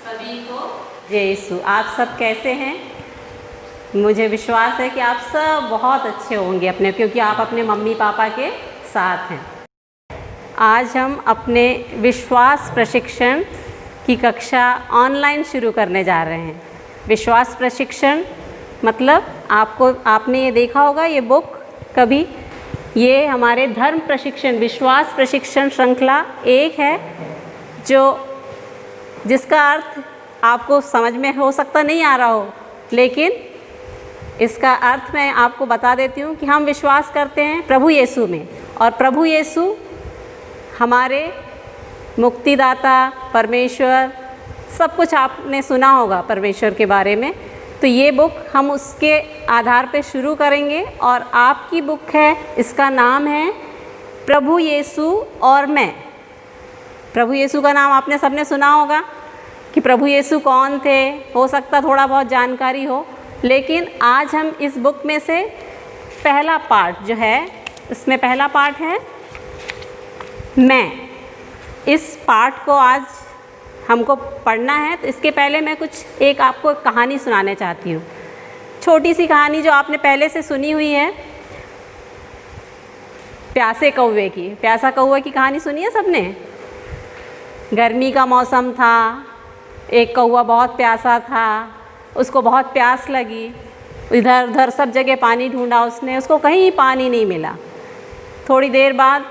सभी को जय यीशु। आप सब कैसे हैं? मुझे विश्वास है कि आप सब बहुत अच्छे होंगे अपने, क्योंकि आप अपने मम्मी पापा के साथ हैं। आज हम अपने विश्वास प्रशिक्षण की कक्षा ऑनलाइन शुरू करने जा रहे हैं। विश्वास प्रशिक्षण मतलब आपने ये देखा होगा, ये बुक कभी, ये हमारे धर्म प्रशिक्षण विश्वास प्रशिक्षण श्रृंखला एक है, जिसका अर्थ आपको समझ में हो सकता नहीं आ रहा हो, लेकिन इसका अर्थ मैं आपको बता देती हूँ कि हम विश्वास करते हैं प्रभु यीशु में, और प्रभु यीशु हमारे मुक्तिदाता परमेश्वर, सब कुछ आपने सुना होगा परमेश्वर के बारे में। तो ये बुक हम उसके आधार पे शुरू करेंगे, और आपकी बुक है, इसका नाम है प्रभु यीशु और मैं। प्रभु यीशु का नाम आपने सबने सुना होगा कि प्रभु यीशु कौन थे, हो सकता थोड़ा बहुत जानकारी हो, लेकिन आज हम इस बुक में से पहला पार्ट जो है, इसमें पहला पार्ट है मैं। इस पार्ट को आज हमको पढ़ना है, तो इसके पहले मैं एक आपको कहानी सुनाने चाहती हूँ, छोटी सी कहानी जो आपने पहले से सुनी हुई है, प्यासे कौवे की। प्यासा कौवे की कहानी सुनी है सबने? गर्मी का मौसम था, एक कौवा बहुत प्यासा था, उसको बहुत प्यास लगी, इधर उधर सब जगह पानी ढूंढा उसने, उसको कहीं पानी नहीं मिला। थोड़ी देर बाद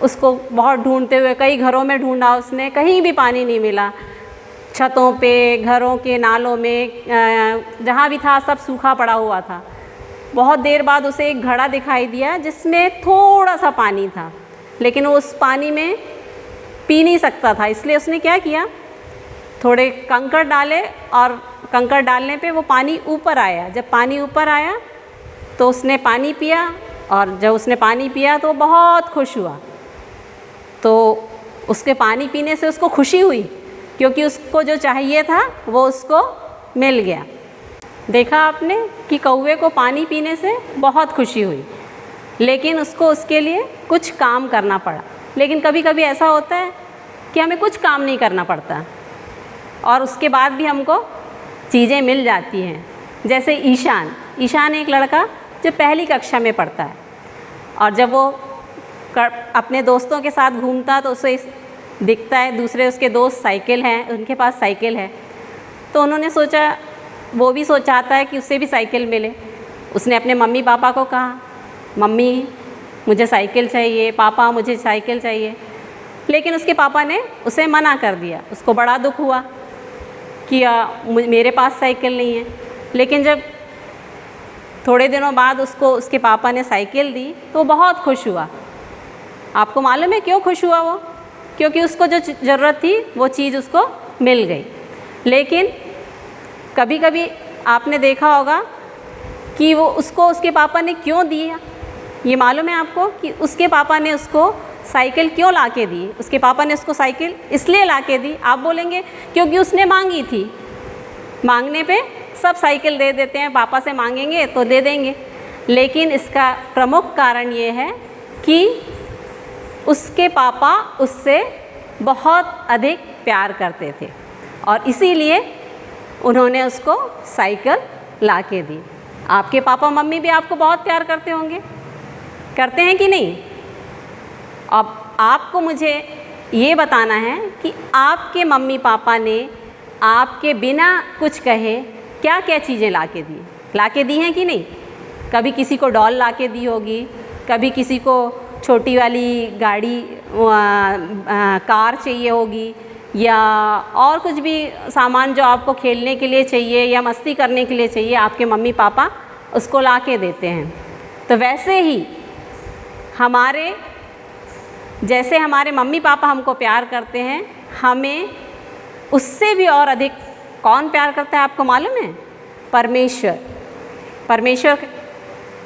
उसको बहुत ढूंढते हुए कई घरों में ढूंढा उसने, कहीं भी पानी नहीं मिला। छतों पे, घरों के नालों में, जहाँ भी था सब सूखा पड़ा हुआ था। बहुत देर बाद उसे एक घड़ा दिखाई दिया जिसमें थोड़ा सा पानी था, लेकिन वो उस पानी में पी नहीं सकता था, इसलिए उसने क्या किया, थोड़े कंकड़ डाले, और कंकड़ डालने पे वो पानी ऊपर आया। जब पानी ऊपर आया तो उसने पानी पिया, और जब उसने पानी पिया तो बहुत खुश हुआ। तो उसके पानी पीने से उसको खुशी हुई, क्योंकि उसको जो चाहिए था वो उसको मिल गया। देखा आपने कि कौवे को पानी पीने से बहुत खुशी हुई, लेकिन उसको उसके लिए कुछ काम करना पड़ा। लेकिन कभी कभी ऐसा होता है कि हमें कुछ काम नहीं करना पड़ता, और उसके बाद भी हमको चीज़ें मिल जाती हैं। जैसे ईशान एक लड़का जो पहली कक्षा में पढ़ता है, और जब वो अपने दोस्तों के साथ घूमता तो उसे दिखता है दूसरे उसके दोस्त साइकिल हैं, उनके पास साइकिल है, तो उन्होंने सोचा, वो भी चाहता है कि उससे भी साइकिल मिले। उसने अपने मम्मी पापा को कहा, मम्मी मुझे साइकिल चाहिए, पापा मुझे साइकिल चाहिए। लेकिन उसके पापा ने उसे मना कर दिया। उसको बड़ा दुख हुआ कि मेरे पास साइकिल नहीं है। लेकिन जब थोड़े दिनों बाद उसको उसके पापा ने साइकिल दी तो वो बहुत खुश हुआ। आपको मालूम है क्यों खुश हुआ वो? क्योंकि उसको जो ज़रूरत थी वो चीज़ उसको मिल गई। लेकिन कभी कभी आपने देखा होगा कि वो उसके पापा ने क्यों दिया। ये मालूम है आपको कि उसके पापा ने उसको साइकिल क्यों लाके दी? उसके पापा ने उसको साइकिल इसलिए लाके दी, आप बोलेंगे क्योंकि उसने मांगी थी। मांगने पे सब साइकिल दे देते हैं, पापा से मांगेंगे तो दे देंगे। लेकिन इसका प्रमुख कारण ये है कि उसके पापा उससे बहुत अधिक प्यार करते थे, और इसीलिए उन्होंने उसको साइकिल लाके दी। आपके पापा मम्मी भी आपको बहुत प्यार करते होंगे, करते हैं कि नहीं? अब आपको मुझे ये बताना है कि आपके मम्मी पापा ने आपके बिना कुछ कहे क्या क्या चीज़ें लाके दी हैं कि नहीं? कभी किसी को डॉल लाके दी होगी, कभी किसी को छोटी वाली गाड़ी कार चाहिए होगी, या और कुछ भी सामान जो आपको खेलने के लिए चाहिए या मस्ती करने के लिए चाहिए, आपके मम्मी पापा उसको लाके देते हैं। तो वैसे ही जैसे हमारे मम्मी पापा हमको प्यार करते हैं, हमें उससे भी और अधिक कौन प्यार करता है आपको मालूम है? परमेश्वर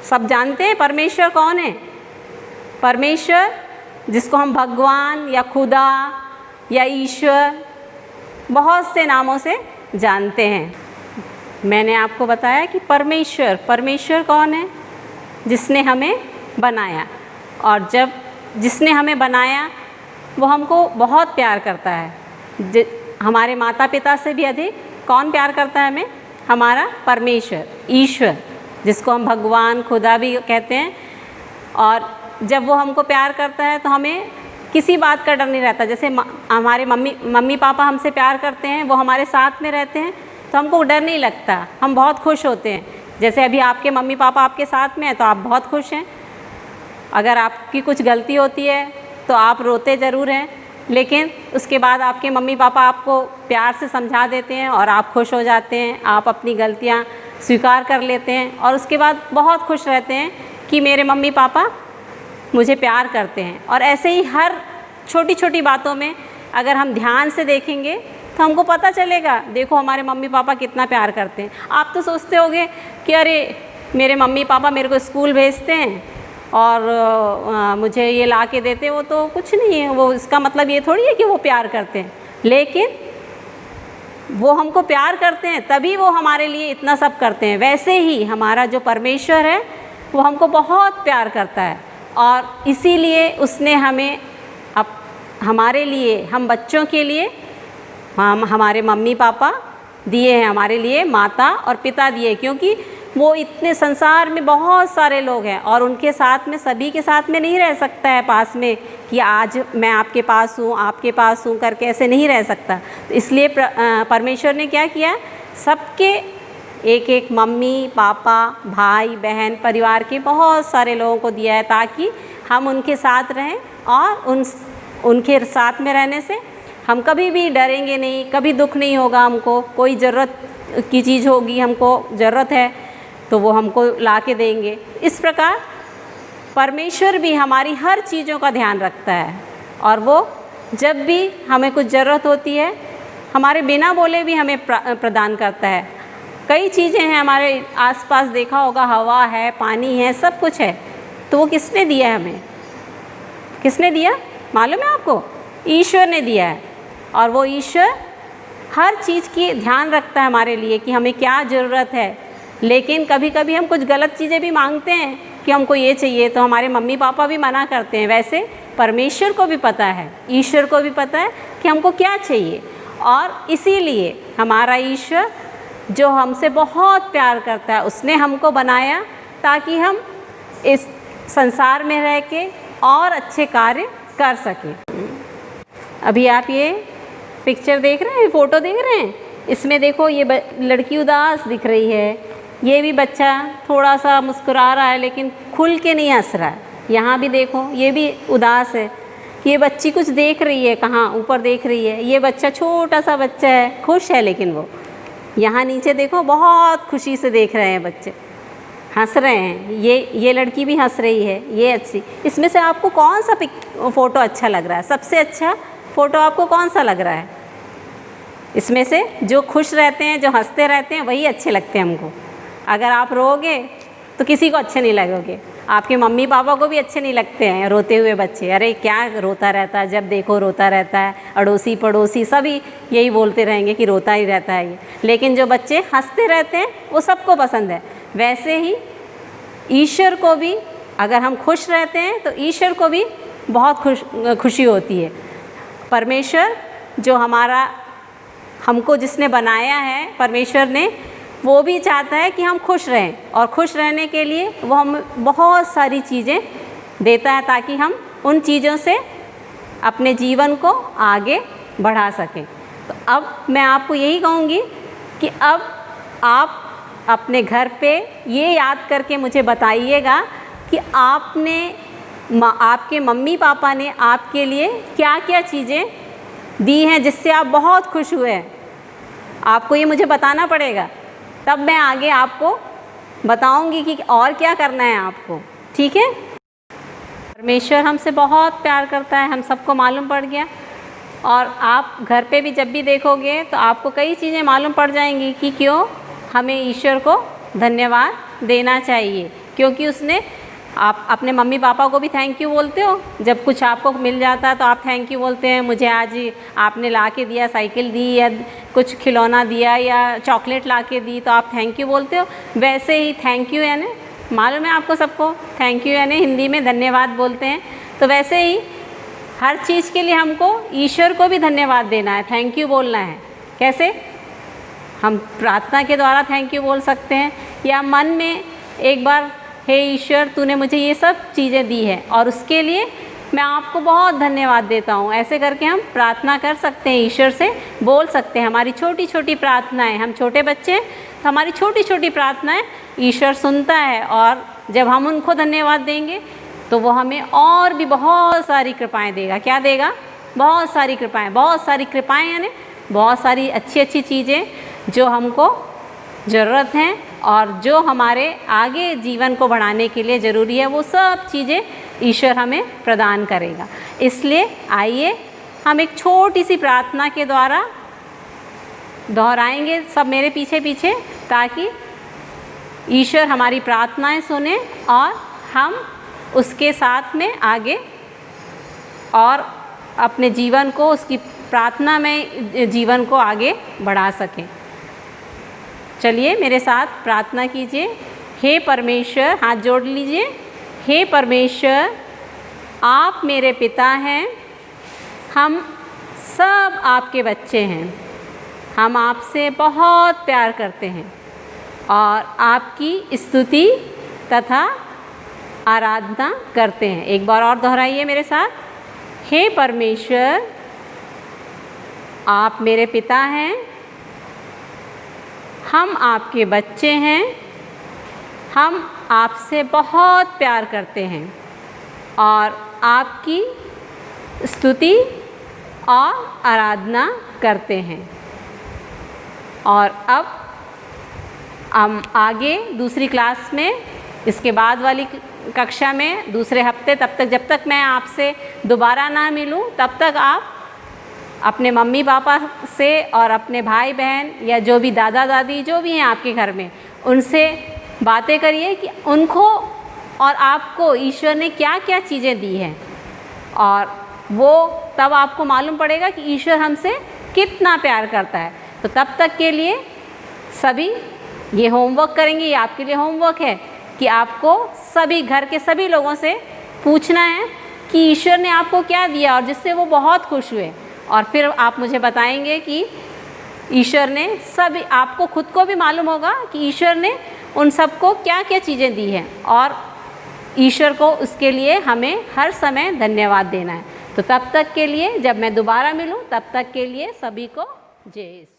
सब जानते हैं परमेश्वर कौन है? परमेश्वर जिसको हम भगवान या खुदा या ईश्वर बहुत से नामों से जानते हैं। मैंने आपको बताया कि परमेश्वर कौन है? जिसने हमें बनाया, और जिसने हमें बनाया वो हमको बहुत प्यार करता है। हमारे माता पिता से भी अधिक कौन प्यार करता है हमें? हमारा परमेश्वर, ईश्वर, जिसको हम भगवान, खुदा भी कहते हैं। और जब वो हमको प्यार करता है तो हमें किसी बात का डर नहीं रहता। जैसे हमारे मम्मी पापा हमसे प्यार करते हैं, वो हमारे साथ में रहते हैं, तो हमको डर नहीं लगता, हम बहुत खुश होते हैं। जैसे अभी आपके मम्मी पापा आपके साथ में हैं तो आप बहुत खुश हैं। अगर आपकी कुछ गलती होती है तो आप रोते ज़रूर हैं, लेकिन उसके बाद आपके मम्मी पापा आपको प्यार से समझा देते हैं और आप खुश हो जाते हैं, आप अपनी गलतियाँ स्वीकार कर लेते हैं और उसके बाद बहुत खुश रहते हैं कि मेरे मम्मी पापा मुझे प्यार करते हैं। और ऐसे ही हर छोटी छोटी बातों में अगर हम ध्यान से देखेंगे तो हमको पता चलेगा, देखो हमारे मम्मी पापा कितना प्यार करते हैं। आप तो सोचते होगे कि अरे मेरे मम्मी पापा मेरे को स्कूल भेजते हैं और मुझे ये ला के देते हैं, वो तो कुछ नहीं है, वो इसका मतलब ये थोड़ी है कि वो प्यार करते हैं। लेकिन वो हमको प्यार करते हैं तभी वो हमारे लिए इतना सब करते हैं। वैसे ही हमारा जो परमेश्वर है वो हमको बहुत प्यार करता है और इसीलिए उसने हमें हमारे लिए, हम बच्चों के लिए हमारे मम्मी पापा दिए हैं, हमारे लिए माता और पिता दिए, क्योंकि वो इतने संसार में बहुत सारे लोग हैं और उनके साथ में, सभी के साथ में नहीं रह सकता है पास में कि आज मैं आपके पास हूँ, आपके पास हूँ करके ऐसे नहीं रह सकता। तो इसलिए परमेश्वर ने क्या किया, सबके एक एक मम्मी पापा भाई बहन परिवार के बहुत सारे लोगों को दिया है ताकि हम उनके साथ रहें और उनके साथ में रहने से हम कभी भी डरेंगे नहीं, कभी दुख नहीं होगा। हमको कोई ज़रूरत की चीज़ होगी, हमको ज़रूरत है तो वो हमको ला के देंगे। इस प्रकार परमेश्वर भी हमारी हर चीज़ों का ध्यान रखता है और वो जब भी हमें कुछ ज़रूरत होती है हमारे बिना बोले भी हमें प्रदान करता है। कई चीज़ें हैं हमारे आसपास, देखा होगा, हवा है, पानी है, सब कुछ है, तो वो किसने दिया है हमें? किसने दिया मालूम है आपको? ईश्वर ने दिया है। और वो ईश्वर हर चीज़ की ध्यान रखता है हमारे लिए कि हमें क्या ज़रूरत है। लेकिन कभी कभी हम कुछ गलत चीज़ें भी मांगते हैं कि हमको ये चाहिए, तो हमारे मम्मी पापा भी मना करते हैं। वैसे परमेश्वर को भी पता है, ईश्वर को भी पता है कि हमको क्या चाहिए, और इसीलिए हमारा ईश्वर जो हमसे बहुत प्यार करता है, उसने हमको बनाया ताकि हम इस संसार में रह के और अच्छे कार्य कर सकें। अभी आप ये पिक्चर देख रहे हैं, फ़ोटो देख रहे हैं, इसमें देखो ये लड़की उदास दिख रही है, ये भी बच्चा थोड़ा सा मुस्कुरा रहा है लेकिन खुल के नहीं हंस रहा है। यहाँ भी देखो ये भी उदास है। ये बच्ची कुछ देख रही है, कहाँ ऊपर देख रही है। ये बच्चा छोटा सा बच्चा है, खुश है, लेकिन वो यहाँ नीचे देखो बहुत खुशी से देख रहे हैं बच्चे, हंस रहे हैं। ये लड़की भी हंस रही है, ये अच्छी। इसमें से आपको कौन सा फ़ोटो अच्छा लग रहा है? सबसे अच्छा फ़ोटो आपको कौन सा लग रहा है? इसमें से जो खुश रहते हैं, जो हंसते रहते हैं, वही अच्छे लगते हैं हमको। अगर आप रोओगे तो किसी को अच्छे नहीं लगोगे। आपके मम्मी पापा को भी अच्छे नहीं लगते हैं रोते हुए बच्चे। अरे क्या रोता रहता है, जब देखो रोता रहता है। अड़ोसी पड़ोसी सभी यही बोलते रहेंगे कि रोता ही रहता है ये। लेकिन जो बच्चे हंसते रहते हैं वो सबको पसंद है। वैसे ही ईश्वर को भी अगर हम खुश रहते हैं तो ईश्वर को भी बहुत खुशी होती है। परमेश्वर जो हमको जिसने बनाया है, परमेश्वर ने, वो भी चाहता है कि हम खुश रहें, और खुश रहने के लिए वो हमें बहुत सारी चीज़ें देता है ताकि हम उन चीज़ों से अपने जीवन को आगे बढ़ा सकें। तो अब मैं आपको यही कहूँगी कि अब आप अपने घर पे ये याद करके मुझे बताइएगा कि आपके मम्मी पापा ने आपके लिए क्या क्या चीज़ें दी हैं जिससे आप बहुत खुश हुए हैं। आपको ये मुझे बताना पड़ेगा, तब मैं आगे आपको बताऊंगी कि और क्या करना है आपको। ठीक है? परमेश्वर हमसे बहुत प्यार करता है, हम सबको मालूम पड़ गया। और आप घर पे भी जब भी देखोगे तो आपको कई चीज़ें मालूम पड़ जाएंगी कि क्यों हमें ईश्वर को धन्यवाद देना चाहिए, क्योंकि उसने, आप अपने मम्मी पापा को भी थैंक यू बोलते हो। जब कुछ आपको मिल जाता है तो आप थैंक यू बोलते हैं, मुझे आज आपने ला के दिया, साइकिल दी या कुछ खिलौना दिया या चॉकलेट ला के दी, तो आप थैंक यू बोलते हो। वैसे ही थैंक यू यानी, मालूम है आपको सबको, थैंक यू यानी हिंदी में धन्यवाद बोलते हैं। तो वैसे ही हर चीज़ के लिए हमको ईश्वर को भी धन्यवाद देना है, थैंक यू बोलना है। कैसे? हम प्रार्थना के द्वारा थैंक यू बोल सकते हैं, या मन में एक बार, हे ईश्वर तूने मुझे ये सब चीज़ें दी है और उसके लिए मैं आपको बहुत धन्यवाद देता हूँ। ऐसे करके हम प्रार्थना कर सकते हैं, ईश्वर से बोल सकते हैं। हमारी छोटी छोटी प्रार्थनाएं, हम छोटे बच्चे हैं तो हमारी छोटी छोटी प्रार्थनाएं ईश्वर सुनता है, और जब हम उनको धन्यवाद देंगे तो वो हमें और भी बहुत सारी कृपाएँ देगा। क्या देगा? बहुत सारी कृपाएँ। बहुत सारी कृपाएँ यानी बहुत सारी अच्छी अच्छी चीज़ें जो हमको ज़रूरत हैं और जो हमारे आगे जीवन को बढ़ाने के लिए ज़रूरी है, वो सब चीज़ें ईश्वर हमें प्रदान करेगा। इसलिए आइए हम एक छोटी सी प्रार्थना के द्वारा दोहराएंगे सब मेरे पीछे पीछे, ताकि ईश्वर हमारी प्रार्थनाएं सुने और हम उसके साथ में आगे और अपने जीवन को, उसकी प्रार्थना में जीवन को आगे बढ़ा सकें। चलिए मेरे साथ प्रार्थना कीजिए। हे परमेश्वर, हाथ जोड़ लीजिए। हे परमेश्वर, आप मेरे पिता हैं, हम सब आपके बच्चे हैं, हम आपसे बहुत प्यार करते हैं और आपकी स्तुति तथा आराधना करते हैं। एक बार और दोहराइए मेरे साथ। हे परमेश्वर, आप मेरे पिता हैं, हम आपके बच्चे हैं, हम आपसे बहुत प्यार करते हैं और आपकी स्तुति और आराधना करते हैं। और अब हम आगे दूसरी क्लास में, इसके बाद वाली कक्षा में दूसरे हफ्ते, तब तक जब तक मैं आपसे दोबारा ना मिलूं तब तक आप अपने मम्मी पापा से और अपने भाई बहन या जो भी दादा दादी जो भी हैं आपके घर में, उनसे बातें करिए कि उनको और आपको ईश्वर ने क्या क्या चीज़ें दी हैं, और वो तब आपको मालूम पड़ेगा कि ईश्वर हमसे कितना प्यार करता है। तो तब तक के लिए सभी ये होमवर्क करेंगे, ये आपके लिए होमवर्क है कि आपको सभी घर के सभी लोगों से पूछना है कि ईश्वर ने आपको क्या दिया और जिससे वो बहुत खुश हुए, और फिर आप मुझे बताएंगे कि ईश्वर ने सब, आपको खुद को भी मालूम होगा कि ईश्वर ने उन सबको क्या क्या चीज़ें दी हैं, और ईश्वर को उसके लिए हमें हर समय धन्यवाद देना है। तो तब तक के लिए, जब मैं दोबारा मिलूं तब तक के लिए सभी को जय यीशु।